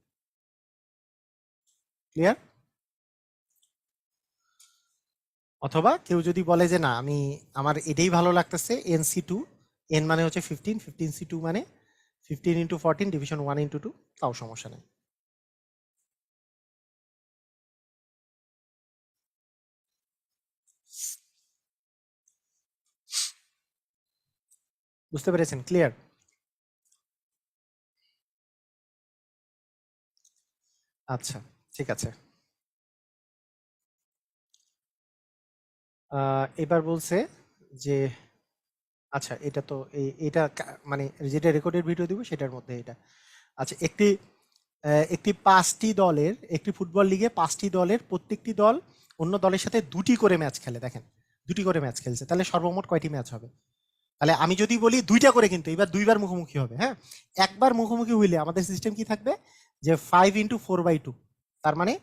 ক্লিয়ার? অথবা কেউ যদি বলে যে না, আমার এটাই ভালো লাগতেছে, NC2, n মানে হচ্ছে 15, 15C2 মানে 15 × 14 ডিভিশন 1 × 2, তাও সমস্যা নেই। বুঝতে পেরেছেন? ক্লিয়ার? আচ্ছা, ঠিক আছে। এবার বলছে যে আচ্ছা, এটা তো এটা মানে যেটা রেকর্ডেড ভিডিও দিব সেটার মধ্যে এটা। আচ্ছা, একটি ফুটবল লিগে 5টি দলের প্রত্যেকটি দল অন্য দলের সাথে 2টি করে ম্যাচ খেলে, দেখেন 2টি করে ম্যাচ খেলছে, তাহলে সর্বমোট কয়টি ম্যাচ হবে? তাহলে আমি যদি বলি 2টা করে, কিন্তু এবার 2বার মুখোমুখি হবে, হ্যাঁ। একবার মুখোমুখি হইলে আমাদের সিস্টেম কি থাকবে? যে 5 × 4/2, তার মানে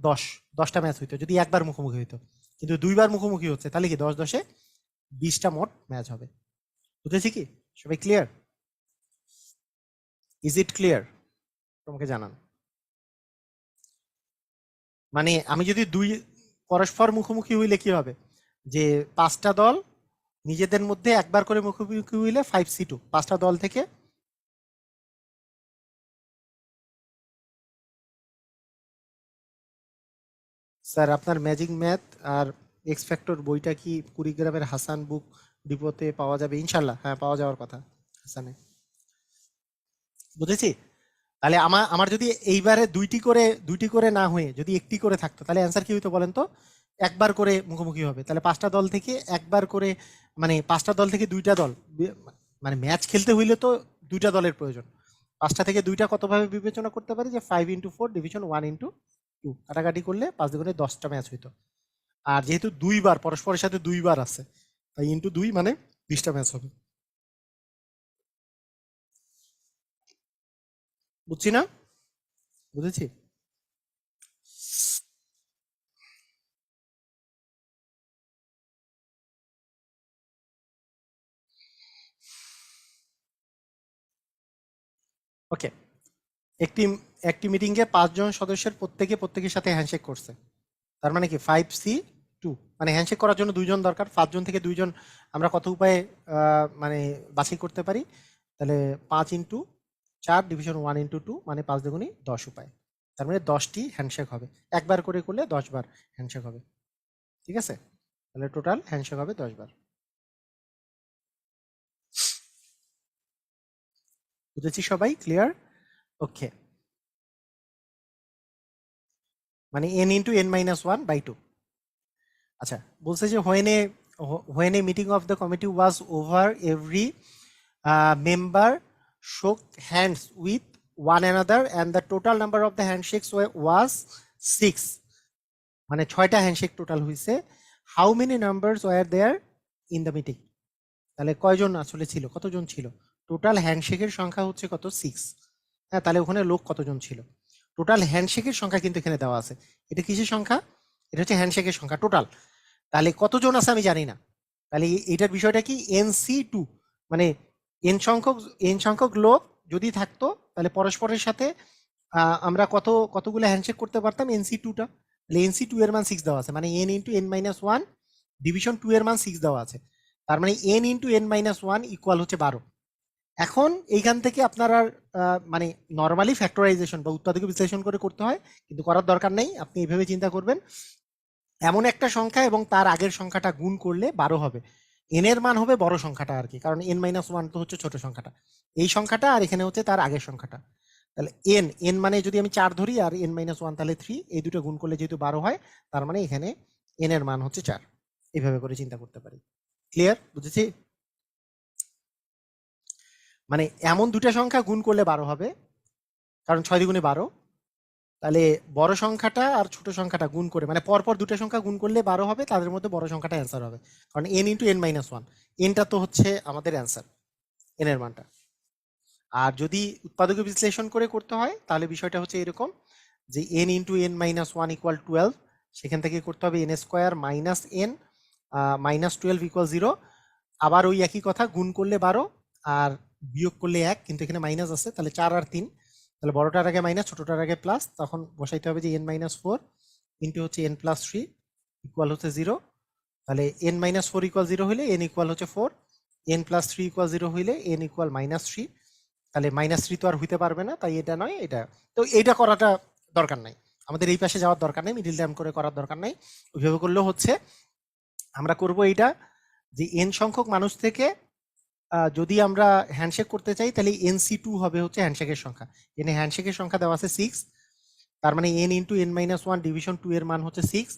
10, 10টা ম্যাচ হইতো যদি একবার মুখোমুখি হইতো, কিন্তু 2বার মুখোমুখি হচ্ছে, তাহলে কি 10 × 10 = 20টা মোট ম্যাচ হবে। বুঝেছি কি? সবাই ক্লিয়ার? Is it clear? তোমাকে জানান। মানে আমি যদি পরস্পর মুখোমুখি হইলে কি হবে? যে 5টা দল নিজেদের মধ্যে একবার করে মুখোমুখি হইলে 5C2, 5টা দল থেকে। স্যার, আপনার ম্যাজিক ম্যাথ আর এক্স ফ্যাক্টর বইটা কি কুড়িগ্রামের হাসান বুক ডিপোতে পাওয়া যাবে? ইনশাল্লাহ, হ্যাঁ, পাওয়া যাওয়ার কথা হাসানে। বুঝেছি। তাহলে আমার আমার যদি এইবারে দুইটি করে না হয়ে যদি একটি করে থাকতো, তাহলে অ্যান্সার কি হইতো বলেন তো? একবার করে মুখোমুখি হবে, তাহলে 5টা দল থেকে একবার করে, মানে 5টা দল থেকে 2টা দল, মানে ম্যাচ খেলতে হইলে তো 2টা দলের প্রয়োজন। 5টা থেকে 2টা কতভাবে বিবেচনা করতে পারি? যে 5 × 4 ডিভিশন 1 × 2, কাটাকাটি করলে 5 × 2 = 10টা ম্যাচ হইতো। আর যেহেতু দুইবার পরস্পরের সাথে দুইবার আছে, তাই × 2 মানে 20টা ম্যাচ হবে। বুঝছি না? বুঝেছি। ওকে। একটি একটি মিটিংয়ে 5 জন সদস্যের প্রত্যেকের সাথে হ্যান্ডশেক করছে, তার মানে কি 5C2, মানে হ্যান্ডশেক করার জন্য 2 জন দরকার, 5 জন থেকে 2 জন আমরা কত উপায়ে মানে বাছাই করতে পারি? তাহলে 5 × 4 ডিভিশন 1 × 2, মানে 5 × 2 = 10 উপায়, তার মানে 10টি হ্যান্ডশেক হবে। একবার করে করলে 10বার হ্যান্ডশেক হবে। ঠিক আছে? তাহলে টোটাল হ্যান্ডশেক হবে 10বার। বুঝেছি সবাই? ক্লিয়ার? ওকে। মানে n into n minus one by two. আচ্ছা, বলছে যে when a meeting of the committee was over, every member shook hands with one another and the total number of the handshakes was 6, মানে 6টা handshake total হয়েছে। How many numbers were there in the meeting? তাহলে কয়জন আসলে ছিল, কতজন ছিল? Total হ্যান্ডশেকের সংখ্যা হচ্ছে কত? 6। হ্যাঁ, তাহলে ওখানে লোক কতজন ছিল? টোটাল হ্যান্ডশেকের সংখ্যা কিন্তু এখানে দেওয়া আছে। এটা কিসের সংখ্যা? এটা হচ্ছে হ্যান্ডশেকের সংখ্যা টোটাল। তাহলে কতজন আছে আমি জানি না। তাহলে এটার বিষয়টা কি? NC2, মানে এন সংখ্যক লোক যদি থাকতো তাহলে পরস্পরের সাথে আমরা কতগুলো হ্যান্ডশেক করতে পারতাম? NC2টা। তাহলে NC2 এর মান 6 দেওয়া আছে, মানে n into n minus one division 2 এর মান 6 দেওয়া আছে। তার মানে n into n minus one equal হচ্ছে 12। এখন এইখান থেকে আপনার আর মানে নর্মালি ফ্যাক্টরাইজেশন বা উৎপাদক বিশ্লেষণ করে করতে হয়, কিন্তু করার দরকার নেই। আপনি এইভাবে চিন্তা করবেন, এমন একটা সংখ্যা এবং তার আগের সংখ্যাটা গুণ করলে 12 হবে। এন এর মান হবে বড় সংখ্যাটা আর কি, কারণ n মাইনাস ওয়ান তো হচ্ছে ছোট সংখ্যাটা, এই সংখ্যাটা, আর এখানে হচ্ছে তার আগের সংখ্যাটা। তাহলে এন মানে যদি আমি 4 ধরি আর n মাইনাস ওয়ান তাহলে 3, এই দুটো গুণ করলে যেহেতু 12 হয়, তার মানে এখানে n এর মান হচ্ছে 4। এইভাবে করে চিন্তা করতে পারি। ক্লিয়ার? বুঝেছি? মানে এমন দুটো সংখ্যা গুণ করলে 12 হবে, কারণ 6 দ্বিগুণে 12। তাহলে বড় সংখ্যাটা আর ছোট সংখ্যাটা গুণ করে, মানে পরপর দুটো সংখ্যা গুণ করলে 12 হবে, তাদের মধ্যে বড় সংখ্যাটা অ্যান্সার হবে, কারণ n into n minus one, এনটা তো হচ্ছে আমাদের অ্যান্সার, এন এর মানটা। আর যদি উৎপাদক বিশ্লেষণ করে করতে হয় তাহলে বিষয়টা হচ্ছে এরকম, যে n into n minus one equal 12, সেখান থেকে করতে হবে n square minus n minus 12 equal 0। আবার ওই একই কথা, গুণ করলে 12 আর বিয়োগ করলে 1, কিন্তু এখানে মাইনাস আছে, তাহলে 4 আর 3, তাহলে বড়টার আগে মাইনাস, ছোটটার আগে প্লাস, তখন বসাইতে হবে যে n মাইনাস ফোর ইন্টু হচ্ছে n প্লাস থ্রি ইকুয়াল হচ্ছে 0। তাহলে n মাইনাস ফোর ইকুয়াল 0 হইলে n ইকুয়াল হচ্ছে 4, n প্লাস থ্রি ইকুয়াল 0 হইলে n ইকুয়াল মাইনাস 3। তাহলে মাইনাস 3 তো আর হইতে পারবে না, তাই এটা নয়, এটা। তো এইটা করাটা দরকার নাই, আমাদের এই পাশে যাওয়ার দরকার নেই, মিডিল টার্ম করে করার দরকার নাই। ওইভাবে করলেও হচ্ছে। আমরা করব এইটা, যে n সংখ্যক মানুষ থেকে যদি আমরা হ্যান্ডশেক করতে চাই, তাহলে NC2 হবে হচ্ছে হ্যান্ডশেকের সংখ্যা। এখানে হ্যান্ডশেকের সংখ্যা দেওয়া আছে 6, তার মানে n into n minus one division 2 এর মান হচ্ছে 6।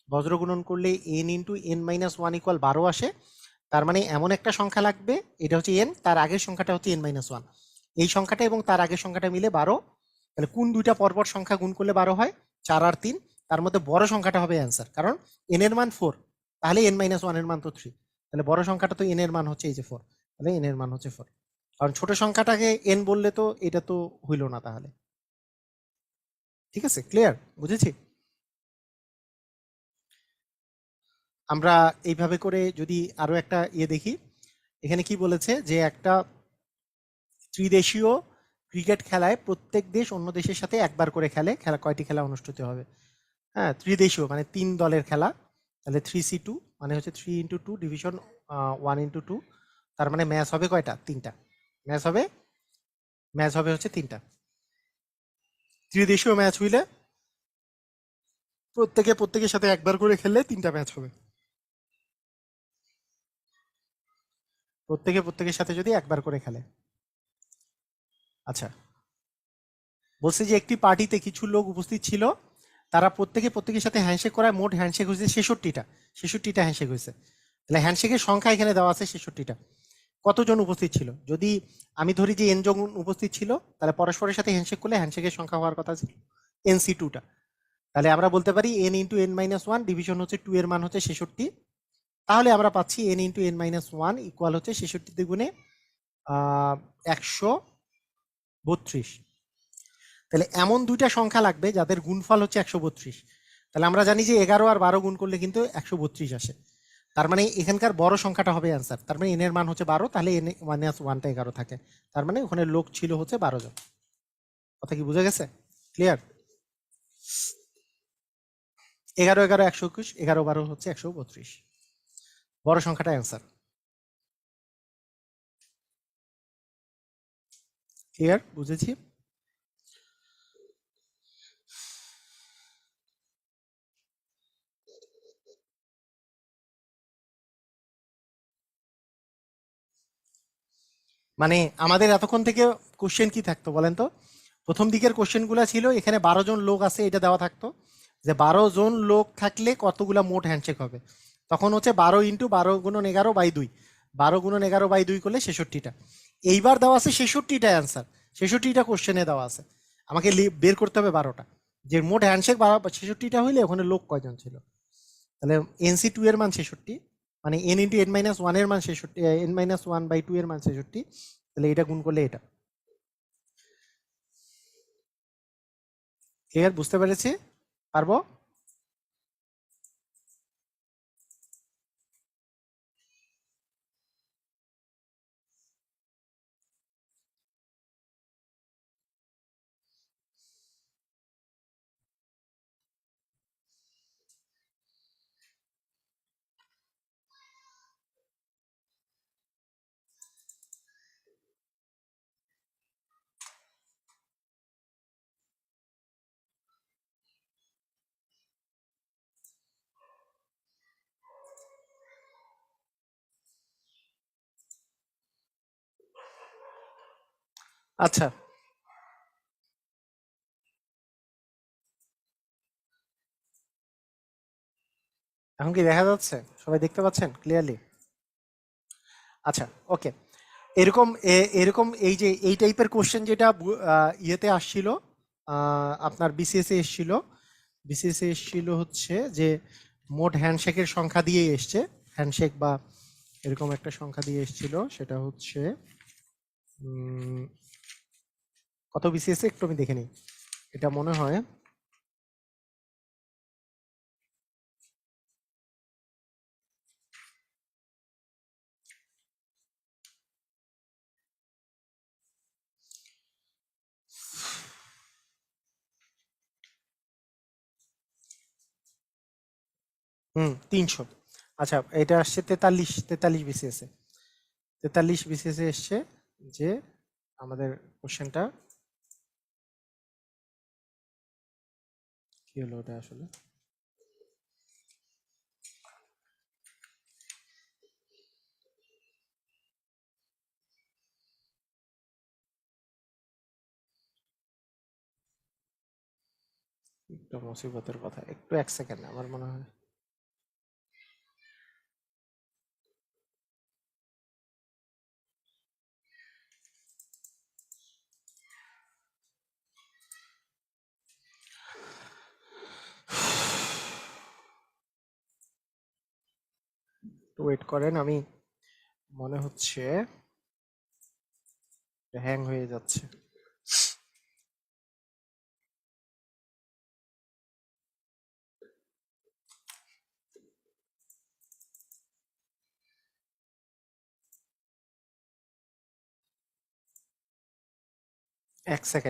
বজ্র গুণন করলে n into n minus one equal 12 আসে। তার মানে এমন একটা সংখ্যা লাগবে, এটা হচ্ছে n, তার আগের সংখ্যাটা হচ্ছে n মাইনাস ওয়ান, এই সংখ্যাটা এবং তার আগের সংখ্যাটা মিলে 12। তাহলে কোন দুইটা পরপর সংখ্যা গুণ করলে 12 হয়? 4 আর 3, তার মধ্যে বড় সংখ্যাটা হবে অ্যান্সার, কারণ n এর মান 4, তাহলে n মাইনাস ওয়ান এর মান তো 3, তাহলে বড় সংখ্যাটা তো n এর মান হচ্ছে এই যে 4, তাহলে n এর মান হচ্ছে 4। কারণ ছোট সংখ্যাটাকে n বললে তো এটা তো হইল না তাহলে। ঠিক আছে? ক্লিয়ার? বুঝেছি? আমরা এইভাবে করে যদি আরো একটা দেখি, এখানে কি বলেছে, যে একটা ত্রিদেশীয় ক্রিকেট খেলায় প্রত্যেক দেশ অন্য দেশের সাথে একবার করে খেলে, কয়টি খেলা অনুষ্ঠিত হবে? হ্যাঁ, ত্রিদেশীয় মানে 3 দলের খেলা। তাহলে 3C2 মানে হচ্ছে 3 ইন্টু 2 ডিভিশন 1 ইন্টু 2, তার মানে ম্যাচ হবে কয়টা? 3টা। ম্যাচ হবে হচ্ছে 3টা। ত্রিদেশীয় ম্যাচ হইলে প্রত্যেকের সাথে একবার করে খেললে 3টা ম্যাচ হবে। প্রত্যেকের সাথে যদি একবার করে খেলে। আচ্ছা, বলছে যে একটি পার্টিতে কিছু লোক উপস্থিত ছিল, তারা প্রত্যেকের সাথে হ্যান্ডশেক করায় মোট হ্যান্ডশেক হয়েছে 66টা হ্যান্ডশেক হয়েছে। তাহলে হ্যান্ডশেকের সংখ্যা এখানে দেওয়া আছে 66টা। কতজন উপস্থিত ছিল? যদি আমি ধরি যে n জন উপস্থিত ছিল, তাহলে পরস্পরের সাথে হ্যান্ডশেক করলে হ্যান্ডশেকের সংখ্যা হওয়ার কথা ছিল NC2টা। তাহলে আমরা বলতে পারি n into n minus one division হচ্ছে 2 এর মান হচ্ছে 66। তাহলে আমরা পাচ্ছি n into n minus one equal হচ্ছে 66 দ্বিগুণে 132। তাহলে এমন দুইটা সংখ্যা লাগবে যাদের গুণফল হচ্ছে 132। তাহলে আমরা জানি যে 11 আর 12 গুণ করলে কিন্তু 132 আসে। তার মানে এখানকার বড় সংখ্যাটা হবে অ্যান্সার, তার মানে n এর মান হচ্ছে 12, তাহলে n মাইনাস ওয়ানটা 11 থাকে, তার মানে ওখানে লোক ছিল হচ্ছে 12 জন। কথা কি বুঝে গেছে? ক্লিয়ার? 11 11 121, 11 12 হচ্ছে 132, বড় সংখ্যাটা অ্যান্সার। ক্লিয়ার? বুঝেছি? মানে আমাদের এতক্ষণ থেকে কোশ্চেন কি থাকতো বলেন তো? প্রথম দিকের কোশ্চেনগুলো ছিল এখানে 12 জন লোক আছে এটা দেওয়া থাকতো, যে 12 জন লোক থাকলে কতগুলা মোট হ্যান্ডশেক হবে। তখন হচ্ছে 12 × 12 × 11/2, 12 × 11/2 করলে 66টা। এইবার দেওয়া আছে 66টা অ্যান্সার, 66টা কোশ্চেনে দেওয়া আছে, আমাকে বের করতে হবে 12টা, যে মোট হ্যান্ডশেক 66টা হইলে ওখানে লোক কয়জন ছিল। তাহলে NC2 এর মান 66, মানে n × n-1 এর মান 66, n-1/2 এর মান 66, তাহলে এটা গুণ করলে এটা। ক্লিয়ার? বুঝতে পেরেছি? পারবো? আচ্ছা, এখন কি দেখা যাচ্ছে? সবাই দেখতে পাচ্ছেন ক্লিয়ারলি? আচ্ছা, ওকে। এরকম এই যে এই টাইপের কোশ্চেন যেটা ইয়েতে আসছিল, আপনার বিসিএস এ এসছিল, বিসিএস এ এসছিল হচ্ছে যে মোট হ্যান্ডশেকের সংখ্যা দিয়ে এসছে, হ্যান্ডশেক বা এরকম একটা সংখ্যা দিয়ে এসছিল, সেটা হচ্ছে কত বিসিএস একটু আমি দেখে নিই। এটা মনে হয় হুম 300। আচ্ছা, এটা আসছে 43 বিসিএস এ, 43 বিসিএস এ এসছে যে আমাদের কোশ্চেনটা কি হলো ওটা আসলে, একটু মুসিবতের কথা, একটু এক সেকেন্ড, আমার মনে হয় একটু ওয়েট করেন, আমি মনে হচ্ছে হ্যাং হয়ে যাচ্ছে। এক সেকেন্ড।